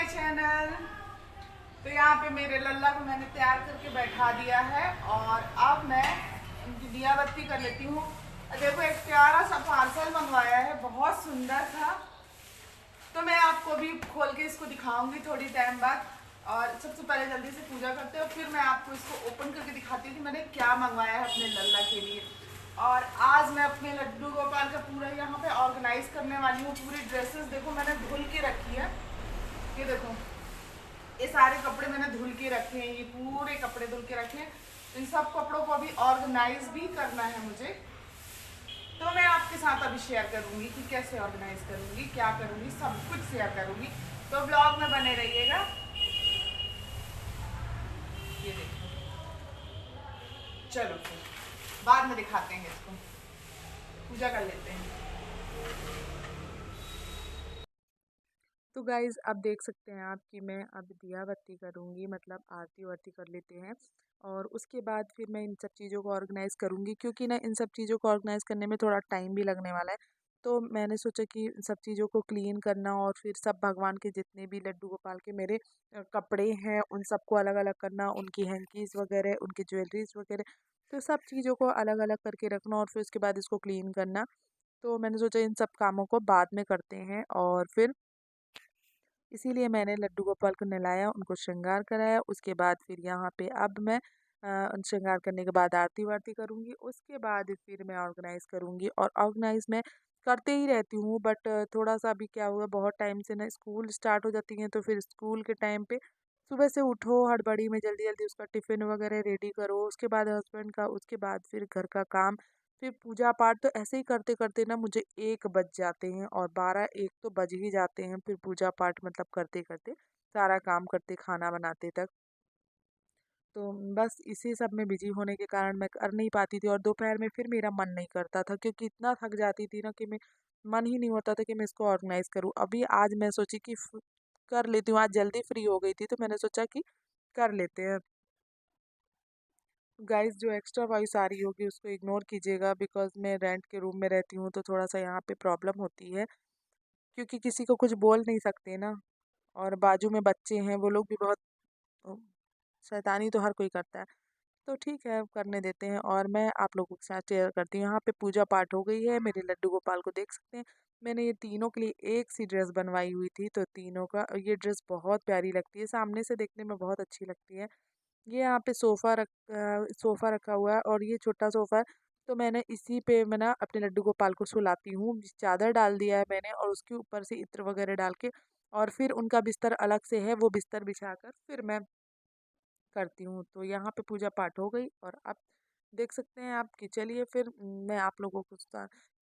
My channel. तो यहाँ पे मेरे लल्ला को मैंने तैयार करके बैठा दिया है और अब मैं उनकी दिया बत्ती कर लेती हूँ। देखो एक प्यारा सा पार्सल मंगवाया है, बहुत सुंदर था। तो मैं आपको भी खोल के इसको दिखाऊंगी थोड़ी टाइम बाद। और सबसे पहले जल्दी से पूजा करते हैं, फिर मैं आपको इसको ओपन करके दिखाती हूँ कि मैंने क्या मंगवाया है अपने लल्ला के लिए। और आज मैं अपने लड्डू गोपाल का पूरा यहाँ पे ऑर्गेनाइज करने वाली हूँ। पूरी ड्रेसेस देखो मैंने धुल के रखी है, ये देखो ये सारे कपड़े मैंने धुल के रखे हैं, ये पूरे कपड़े धुल के रखे हैं। इन सब कपड़ों को अभी ऑर्गेनाइज भी करना है मुझे, तो मैं आपके साथ अभी शेयर करूंगी कि कैसे ऑर्गेनाइज करूंगी, क्या करूंगी, सब कुछ शेयर करूंगी। तो ब्लॉग में बने रहिएगा। ये देखो, चलो फिर बाद में दिखाते हैं, इसको पूजा कर लेते हैं। तो गाइज़ अब देख सकते हैं आप कि मैं अब दिया बत्ती करूँगी, मतलब आरती वारती कर लेते हैं और उसके बाद फिर मैं इन सब चीज़ों को ऑर्गेनाइज़ करूँगी, क्योंकि ना इन सब चीज़ों को ऑर्गेनाइज़ करने में थोड़ा टाइम भी लगने वाला है। तो मैंने सोचा कि इन सब चीज़ों को क्लीन करना और फिर सब भगवान के जितने भी लड्डू गोपाल के मेरे कपड़े हैं उन सबको अलग अलग करना, उनकी हैंकीज़ वगैरह, उनकी ज्वेलरीज वगैरह, तो सब चीज़ों को अलग अलग करके रखना और फिर उसके बाद इसको क्लीन करना। तो मैंने सोचा इन सब कामों को बाद में करते हैं और फिर इसीलिए मैंने लड्डू गोपाल को नहलाया, उनको श्रृंगार कराया। उसके बाद फिर यहाँ पे अब मैं श्रृंगार करने के बाद आरती वारती करूँगी। उसके बाद फिर मैं ऑर्गेनाइज़ करूँगी और ऑर्गेनाइज़ मैं करते ही रहती हूँ, बट थोड़ा सा अभी क्या हुआ, बहुत टाइम से ना स्कूल स्टार्ट हो जाती हैं, तो फिर स्कूल के टाइम पे सुबह से उठो हड़बड़ी में, जल्दी जल्दी उसका टिफ़िन वगैरह रेडी करो, उसके बाद हस्बैंड का, उसके बाद फिर घर का काम, फिर पूजा पाठ, तो ऐसे ही करते करते ना मुझे 1 बज जाते हैं और 12-1 तो बज ही जाते हैं फिर पूजा पाठ मतलब करते करते, सारा काम करते, खाना बनाते तक। तो बस इसी सब में बिजी होने के कारण मैं कर नहीं पाती थी और दोपहर में फिर मेरा मन नहीं करता था, क्योंकि इतना थक जाती थी ना कि मैं, मन ही नहीं होता था कि मैं इसको ऑर्गेनाइज करूँ। अभी आज मैं सोची कि कर लेती हूँ, आज जल्दी फ्री हो गई थी तो मैंने सोचा कि कर लेते हैं। गाइस जो एक्स्ट्रा वॉइस आ रही होगी उसको इग्नोर कीजिएगा, बिकॉज मैं रेंट के रूम में रहती हूँ तो थोड़ा सा यहाँ पे प्रॉब्लम होती है, क्योंकि किसी को कुछ बोल नहीं सकते ना, और बाजू में बच्चे हैं, वो लोग भी बहुत अ, शैतानी तो हर कोई करता है। तो ठीक है, करने देते हैं और मैं आप लोगों के साथ शेयर करती हूँ। यहाँ पे पूजा पाठ हो गई है, मेरे लड्डू गोपाल को देख सकते हैं। मैंने ये तीनों के लिए एक सी ड्रेस बनवाई हुई थी, तो तीनों का ये ड्रेस बहुत प्यारी लगती है, सामने से देखने में बहुत अच्छी लगती है। ये यहाँ पे सोफ़ा रखा हुआ है और ये छोटा सोफ़ा है, तो मैंने इसी पे मैं ना अपने लड्डू गोपाल को सुलाती हूँ। चादर डाल दिया है मैंने और उसके ऊपर से इत्र वगैरह डाल के, और फिर उनका बिस्तर अलग से है, वो बिस्तर बिछाकर फिर मैं करती हूँ। तो यहाँ पे पूजा पाठ हो गई और अब देख सकते हैं आप कि चलिए फिर मैं आप लोगों को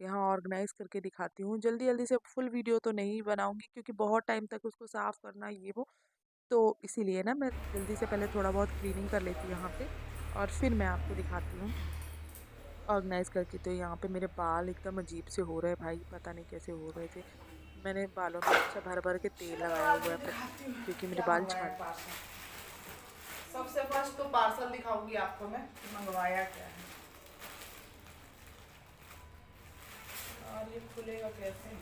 यहाँ ऑर्गेनाइज करके दिखाती हूँ। जल्दी जल्दी से फुल वीडियो तो नहीं बनाऊंगी, क्योंकि बहुत टाइम तक उसको साफ करना ये वो, तो इसीलिए ना मैं जल्दी से पहले थोड़ा बहुत क्लीनिंग कर लेती हूँ यहाँ पे और फिर मैं आपको दिखाती हूँ ऑर्गेनाइज करके। तो यहाँ पे मेरे बाल एकदम अजीब से हो रहे हैं भाई, पता नहीं कैसे हो रहे थे। मैंने बालों में अच्छा भर भर के तेल चलो लगाया आज हुआ है, मैं दिखाती हूँ क्योंकि मेरे क्या बाल मंगवाया झड़। पार्सल। सबसे फर्स्ट तो पार्सल दिखाऊंगी आपको मैं मंगवाया क्या है। और ये खुलेगा कैसे?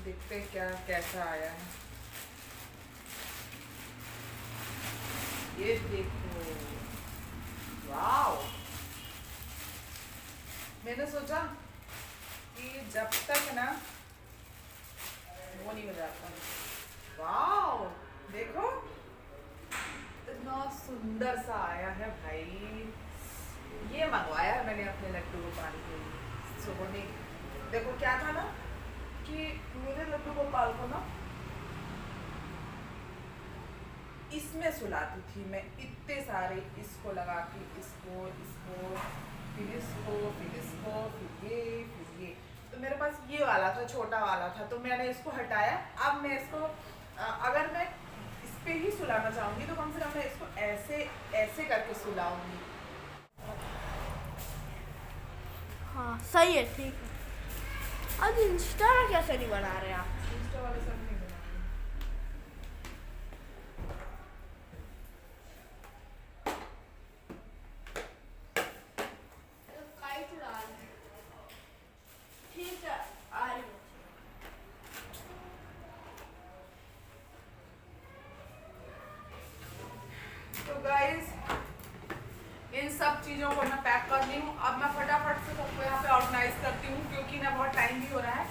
देखते हैं क्या कैसा आया है। ये देखो, वाओ। मैंने सोचा कि जब तक ना वो नहीं हो जाता। वाओ, देखो इतना सुंदर सा आया है भाई। ये मंगवाया है मैंने अपने लड्डू गोपाल के लिए सोने। देखो क्या था ना कि मेरे लड्डू गोपाल को ना इसमें सुलाती थी मैं, इतने सारे इसको लगा के, इसको इसको फिर इसको फिर इसको फिर ये। तो मेरे पास ये वाला था, छोटा वाला था, तो मैंने इसको हटाया। अब मैं इसको अगर मैं इस पे ही सुलाना चाहूँगी तो कम से कम मैं इसको ऐसे ऐसे करके सुलाऊंगी। हाँ सही है, ठीक है। आज इंस्टा कैसे नहीं बना रहे आप? इंस्टा वाले सब नहीं बनाते। सब चीज़ों को मैं पैक कर ली हूँ। अब मैं फटाफट से सबको यहाँ पे ऑर्गेनाइज करती हूँ, क्योंकि ना बहुत टाइम भी हो रहा है।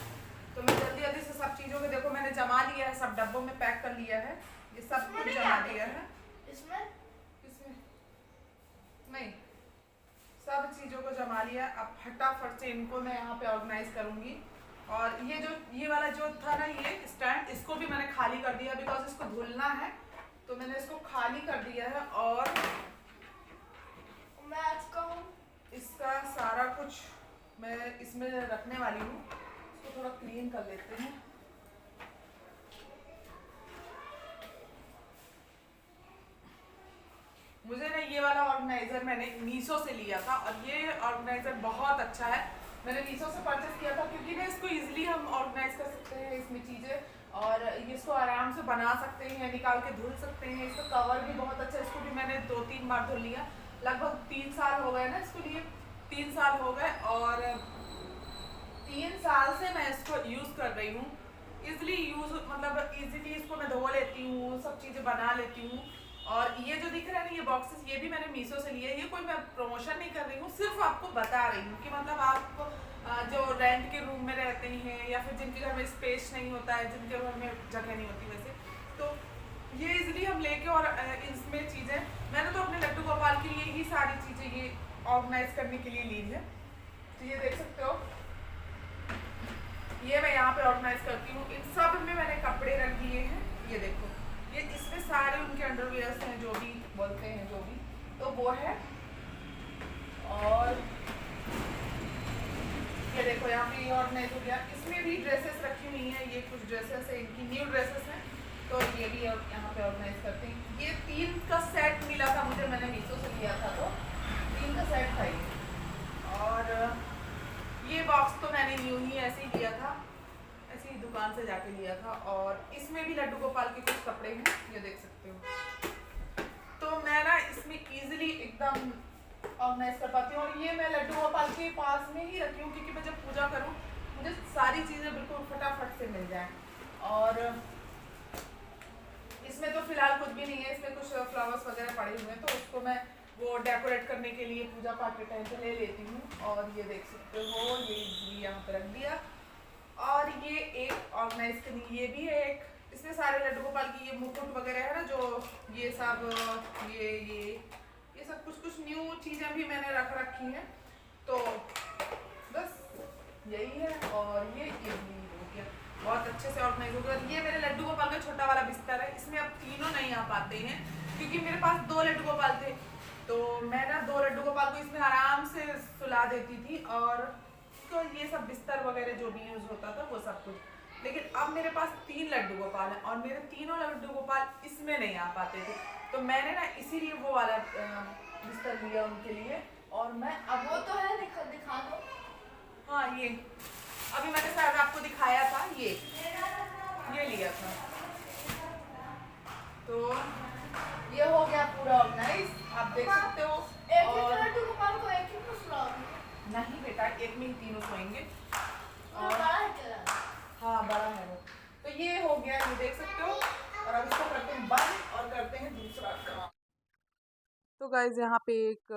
तो मैं जल्दी जल्दी से सब चीज़ों को, देखो मैंने जमा लिया है, सब डब्बों में पैक कर लिया है, ये सब कुछ जमा दिया है। इसमें इसमें नहीं, सब चीज़ों को जमा लिया। अब फटाफट से इनको मैं यहाँ पे ऑर्गेनाइज करूँगी। और ये वाला जो था ना, ये स्टैंड, इसको भी मैंने खाली कर दिया, बिकॉज इसको धुलना है, तो मैंने इसको खाली कर दिया है। और मैं आज कहूँ इसका सारा कुछ मैं इसमें रखने वाली हूँ। इसको थोड़ा क्लीन कर लेते हैं। मुझे ना ये वाला ऑर्गेनाइजर मैंने मीशो से लिया था, और ये ऑर्गेनाइजर बहुत अच्छा है। मैंने मीशो से परचेस किया था, क्योंकि ना इसको इजीली हम ऑर्गेनाइज कर सकते हैं इसमें चीज़ें, और इसको आराम से बना सकते हैं, निकाल के धुल सकते हैं। इसका कवर भी बहुत अच्छा है, इसको भी मैंने 2-3 बार धुल लिया। लगभग 3 साल हो गए ना इसको लिए, 3 साल हो गए, और 3 साल से मैं इसको यूज़ कर रही हूँ। ईजिली यूज़, मतलब ईजिली इसको मैं धो लेती हूँ, सब चीज़ें बना लेती हूँ। और ये जो दिख रहा है ना, ये बॉक्सेस, ये भी मैंने मीशो से लिए। ये कोई मैं प्रमोशन नहीं कर रही हूँ, सिर्फ आपको बता रही हूँ कि मतलब आप जो रेंट के रूम में रहते हैं, या फिर जिनके घर में स्पेस नहीं होता है, जिनके घर में जगह नहीं होती वैसे, तो ये इजीली हम लेके, और इसमें चीज़ें मैंने तो अपने लड्डू गोपाल के लिए ही सारी चीज़ें ये ऑर्गेनाइज करने के लिए ली है। तो ये देख सकते हो, ये मैं यहाँ पे ऑर्गेनाइज करती हूँ। इन सब में मैंने कपड़े रख दिए हैं, ये देखो, ये इसमें सारे उनके अंडरवियर्स हैं, जो भी बोलते हैं, जो भी, तो वो है। और ये देखो यहाँ पे ये ऑर्गेनाइज हो गया। इसमें भी ड्रेसेस रखी हुई हैं, ये कुछ ड्रेसेस है, इनकी न्यू ड्रेसेस हैं, तो ये भी यहाँ पे ऑर्गेनाइज करते हैं। ये 3 का सेट मिला था मुझे, मैंने मीशो से लिया था, तो 3 का सेट था ये। और ये बॉक्स तो मैंने यूँ ही ऐसे ही लिया था, ऐसी ही दुकान से जाके लिया था। और इसमें भी लड्डू गोपाल के कुछ कपड़े हैं, ये देख सकते हो। तो मैं ना इसमें इजीली एकदम ऑर्गेनाइज कर पाती हूँ। और ये मैं लड्डू गोपाल के पास में ही रखी हूँ, क्योंकि मैं जब पूजा करूँ मुझे सारी चीज़ें बिल्कुल फटाफट से मिल जाएं। और इसमें तो फिलहाल कुछ भी नहीं है, इसमें कुछ फ्लावर्स वगैरह पड़े हुए हैं, तो उसको मैं वो डेकोरेट करने के लिए पूजा पाठ के टाइम पे ले लेती हूँ। और ये देख सकते हो, ये इजीली यहाँ पर रख दिया। और ये एक ऑर्गेनाइज करनी, ये भी है एक, इसमें सारे लड्डू गोपाल की ये मुकुट वगैरह है ना, जो ये सब, ये सब कुछ न्यू चीज़ें भी मैंने रख रखी हैं। तो बस यही है। और ये भी हो गया, बहुत अच्छे से ऑर्गेनाइज हो गया। ये मेरे लड्डू गोपाल का छोटा वाला बिस्तर है, इसमें अब तीनों नहीं आ पाते हैं, क्योंकि मेरे पास 2 लड्डू गोपाल थे, तो मैं ना 2 लड्डू गोपाल को इसमें आराम से सुला देती थी। और तो ये सब बिस्तर वगैरह जो भी यूज़ होता था वो सब कुछ। लेकिन अब मेरे पास 3 लड्डू गोपाल हैं, और मेरे तीनों लड्डू गोपाल इसमें नहीं आ पाते थे, तो मैंने ना इसीलिए वो वाला बिस्तर लिया उनके लिए। और मैं अब वो तो है, दिखा दो। हाँ, ये अभी मैंने शायद आपको दिखाया था, ये लिया था। तो ये हो गया पूरा ऑर्गेनाइज, आप देख सकते हो। और लड्डू गोपाल को एक ही में सुलाओगी? नहीं बेटा, एक में ही तीनों सोएंगे। और बड़ा है क्या? हाँ, बड़ा है वो। तो ये हो गया, ये देख सकते हो। और अब इसको करते हैं बंद, और करते हैं दूसरा काम। तो गाइज यहाँ पे एक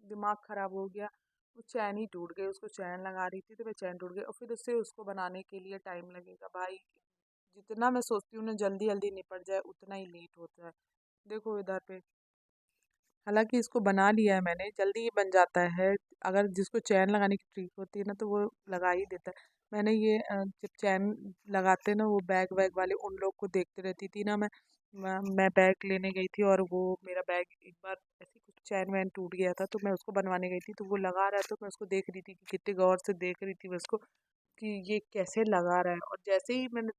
दिमाग ख़राब हो गया, वो चैन ही टूट गई। उसको चैन लगा रही थी तो मैं चैन टूट गई, और फिर उससे उसको बनाने के लिए टाइम लगेगा भाई। जितना मैं सोचती हूँ ना जल्दी जल्दी निपट जाए, उतना ही लेट होता है। देखो इधर पे, हालांकि इसको बना लिया है मैंने, जल्दी ही बन जाता है। अगर जिसको चैन लगाने की ट्रिक होती है ना, तो वो लगा ही देता है। मैंने ये जब चैन लगाते ना, वो बैग वैग वाले उन लोग को देखते रहती थी ना। मैं बैग लेने गई थी, और वो मेरा बैग एक बार ऐसी कुछ चैन वैन टूट गया था, तो मैं उसको बनवाने गई थी, तो वो लगा रहा था, तो मैं उसको देख रही थी कि कितने गौर से देख रही थी मैं उसको कि ये कैसे लगा रहा है। और जैसे ही मैंने,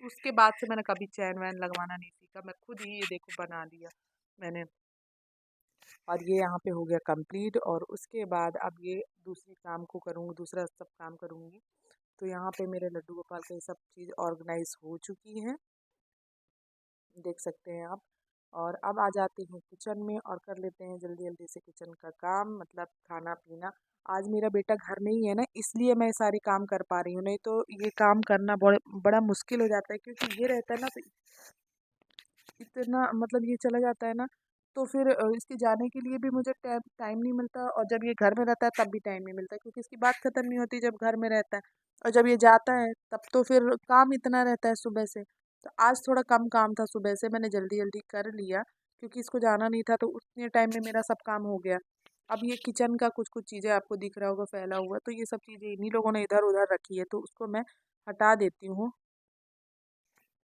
उसके बाद से मैंने कभी चैन वैन लगवाना नहीं सीखा, मैं खुद ही ये देखो बना लिया मैंने। और ये यहाँ पे हो गया कंप्लीट, और उसके बाद अब ये दूसरी काम को करूँगी, दूसरा सब काम करूँगी। तो यहाँ पे मेरे लड्डू गोपाल का ये सब चीज़ ऑर्गेनाइज हो चुकी है, देख सकते हैं आप। और अब आ जाते हैं किचन में, और कर लेते हैं जल्दी जल्दी से किचन का काम, मतलब खाना पीना। आज मेरा बेटा घर में ही है ना, इसलिए मैं सारे काम कर पा रही हूँ, नहीं तो ये काम करना बड़ा मुश्किल हो जाता है, क्योंकि ये रहता है ना, तो इतना मतलब ये चला जाता है ना, तो फिर इसके जाने के लिए भी मुझे टाइम नहीं मिलता, और जब ये घर में रहता है तब भी टाइम नहीं मिलता, क्योंकि इसकी बात ख़त्म नहीं होती जब घर में रहता है। और जब ये जाता है तब तो फिर काम इतना रहता है सुबह से। तो आज थोड़ा कम काम था, सुबह से मैंने जल्दी जल्दी कर लिया, क्योंकि इसको जाना नहीं था, तो उतने टाइम में मेरा सब काम हो गया। अब ये किचन का कुछ कुछ चीज़ें आपको दिख रहा होगा फैला हुआ, तो ये सब चीज़ें इन्हीं लोगों ने इधर उधर रखी है, तो उसको मैं हटा देती हूँ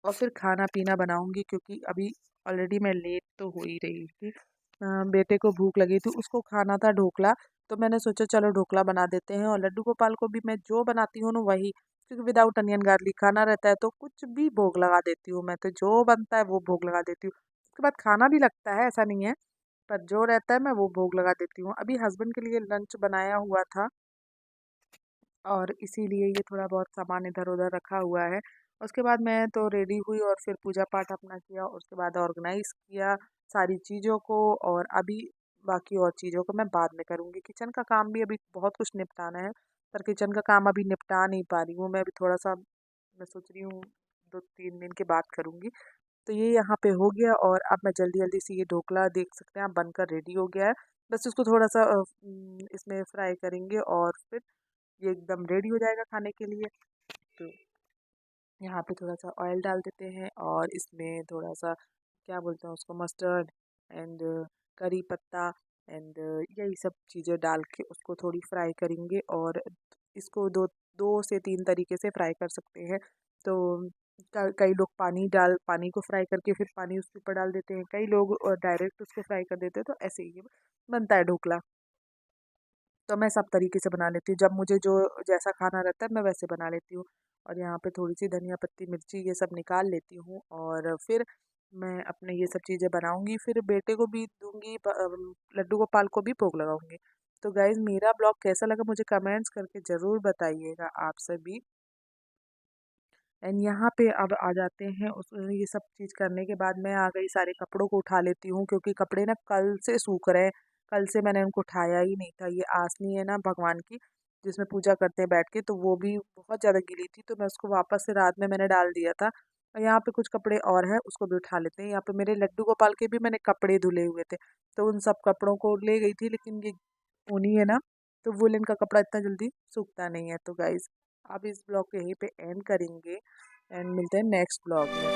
और फिर खाना पीना बनाऊंगी, क्योंकि अभी ऑलरेडी मैं लेट तो हो ही रही थी। बेटे को भूख लगी थी, उसको खाना था ढोकला, तो मैंने सोचा चलो ढोकला बना देते हैं। और लड्डू गोपाल को भी मैं जो बनाती हूँ ना वही, क्योंकि विदाउट अनियन गार्लिक खाना रहता है, तो कुछ भी भोग लगा देती हूँ मैं, तो जो बनता है वो भोग लगा देती हूँ। उसके बाद खाना भी लगता है, ऐसा नहीं है, पर जो रहता है मैं वो भोग लगा देती हूँ। अभी हस्बैंड के लिए लंच बनाया हुआ था, और इसीलिए ये थोड़ा बहुत सामान इधर उधर रखा हुआ है। उसके बाद मैं तो रेडी हुई और फिर पूजा पाठ अपना किया, उसके बाद ऑर्गेनाइज़ किया सारी चीज़ों को। और अभी बाकी और चीज़ों को मैं बाद में करूँगी। किचन का काम भी अभी बहुत कुछ निपटाना है, पर किचन का काम अभी निपटा नहीं पा रही हूँ मैं, अभी थोड़ा-सा मैं सोच रही हूँ 2-3 दिन के बाद करूँगी। तो ये यहाँ पे हो गया, और अब मैं जल्दी-जल्दी से ये ढोकला देख सकते हैं आप बनकर रेडी हो गया है। बस इसको थोड़ा-सा इसमें फ्राई करेंगे और फिर ये एकदम रेडी हो जाएगा खाने के लिए। तो यहाँ पे थोड़ा सा ऑयल डाल देते हैं, और इसमें थोड़ा सा क्या बोलते हैं उसको, मस्टर्ड एंड करी पत्ता एंड यही सब चीज़ें डाल के उसको थोड़ी फ्राई करेंगे। और इसको दो दो से तीन तरीके से फ्राई कर सकते हैं। तो कई लोग पानी को फ्राई करके फिर पानी उसके ऊपर डाल देते हैं, कई लोग डायरेक्ट उसको फ्राई कर देते हैं, तो ऐसे ही बनता है ढोकला। तो मैं सब तरीके से बना लेती हूँ, जब मुझे जो जैसा खाना रहता है मैं वैसे बना लेती हूँ। और यहाँ पे थोड़ी सी धनिया पत्ती मिर्ची ये सब निकाल लेती हूँ, और फिर मैं अपने ये सब चीज़ें बनाऊँगी, फिर बेटे को भी दूँगी, लड्डू गोपाल को भी भोग लगाऊँगी। तो गाइज़ मेरा ब्लॉग कैसा लगा मुझे कमेंट्स करके ज़रूर बताइएगा आप सभी। एंड यहाँ पे अब आ जाते हैं ये सब चीज़ करने के बाद मैं आ गई सारे कपड़ों को उठा लेती हूँ, क्योंकि कपड़े ना कल से सूख रहे हैं। कल से मैंने उनको उठाया ही नहीं था। ये आसनी है ना भगवान की, जिसमें पूजा करते हैं बैठ के, तो वो भी बहुत ज़्यादा गीली थी, तो मैं उसको वापस से रात में मैंने डाल दिया था। और यहाँ पे कुछ कपड़े और हैं, उसको भी उठा लेते हैं। यहाँ पे मेरे लड्डू गोपाल के भी मैंने कपड़े धुले हुए थे, तो उन सब कपड़ों को ले गई थी, लेकिन ये ऊनी है ना, तो वुलन का कपड़ा इतना जल्दी सूखता नहीं है। तो गाइज अब इस ब्लॉग को यहीं पे एंड करेंगे, एंड मिलते हैं नेक्स्ट ब्लॉग में।